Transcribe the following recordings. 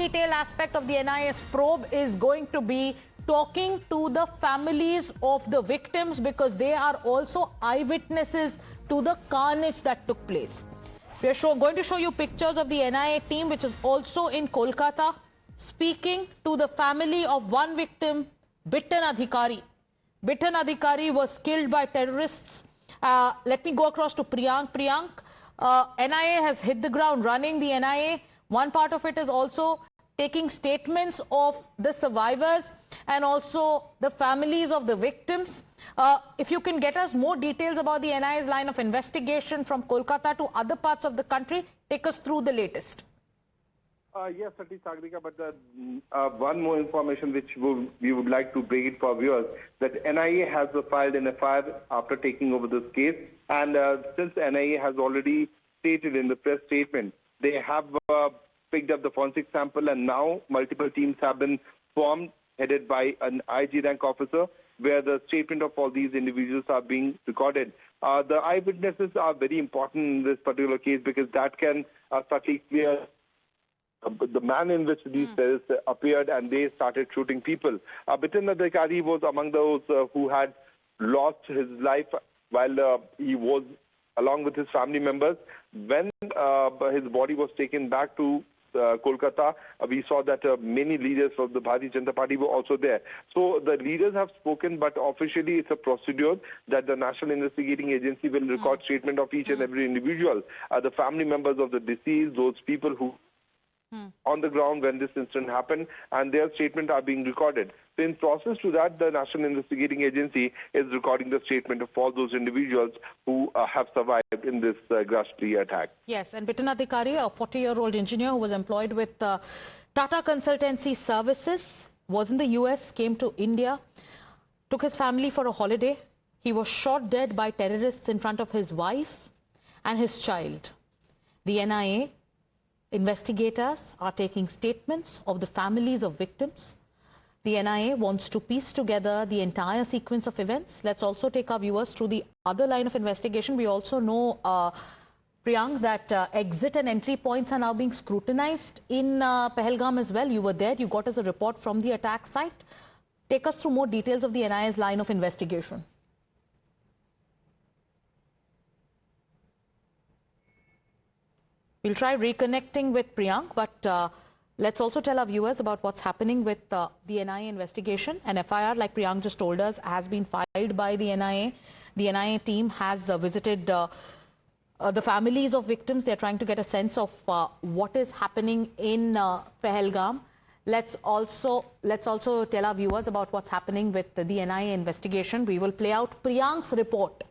detailed aspect of the NIA's probe is going to be talking to the families of the victims, because they are also eyewitnesses to the carnage that took place. We are going to show you pictures of the NIA team, which is also in Kolkata, speaking to the family of one victim, Bitan Adhikari. Bitan Adhikari was killed by terrorists. Let me go across to Priyank. Priyank, NIA has hit the ground running. The NIA, one part of it is also taking statements of the survivors and also the families of the victims. If you can get us more details about the NIA's line of investigation from Kolkata to other parts of the country, take us through the latest. Yes, certainly, Sagarika, but one more information which we would like to bring it for viewers, that NIA has filed an FIR after taking over this case, and since NIA has already stated in the press statement, they have picked up the forensic sample, and now multiple teams have been formed, headed by an IG rank officer, where the statement of all these individuals are being recorded. The eyewitnesses are very important in this particular case, because that can certainly clear the man in which these terrorists appeared and they started shooting people. Bitan Adhikari was among those who had lost his life while he was along with his family members. When his body was taken back to Kolkata, we saw that many leaders of the Bharatiya Janata Party were also there. So the leaders have spoken, but officially it's a procedure that the National Investigating Agency will record statement of each and every individual. The family members of the deceased, those people who on the ground when this incident happened, and their statement are being recorded. So in process to that, the National Investigating Agency is recording the statement of all those individuals who have survived in this ghastly attack. Yes, and Bitan Adhikari, a 40-year-old engineer who was employed with Tata Consultancy Services, was in the US, came to India, took his family for a holiday. He was shot dead by terrorists in front of his wife and his child. The NIA investigators are taking statements of the families of victims. The NIA wants to piece together the entire sequence of events. Let's also take our viewers through the other line of investigation. We also know, Priyank, that exit and entry points are now being scrutinized in Pahalgam as well. You were there. You got us a report from the attack site. Take us through more details of the NIA's line of investigation. We'll try reconnecting with Priyank, but let's also tell our viewers about what's happening with the NIA investigation. An FIR, like Priyank just told us, has been filed by the NIA. The NIA team has visited the families of victims. They're trying to get a sense of what is happening in Pahalgam. Let's also tell our viewers about what's happening with the NIA investigation. We will play out Priyank's report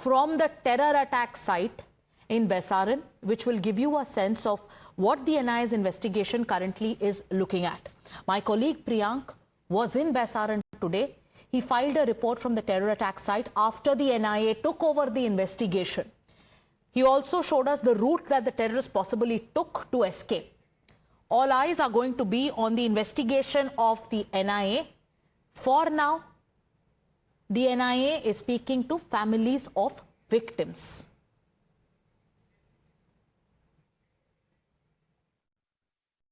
from the terror attack site in Baisaran, which will give you a sense of what the NIA's investigation currently is looking at. My colleague Priyank was in Baisaran today. He filed a report from the terror attack site after the NIA took over the investigation. He also showed us the route that the terrorists possibly took to escape. All eyes are going to be on the investigation of the NIA. For now, the NIA is speaking to families of victims.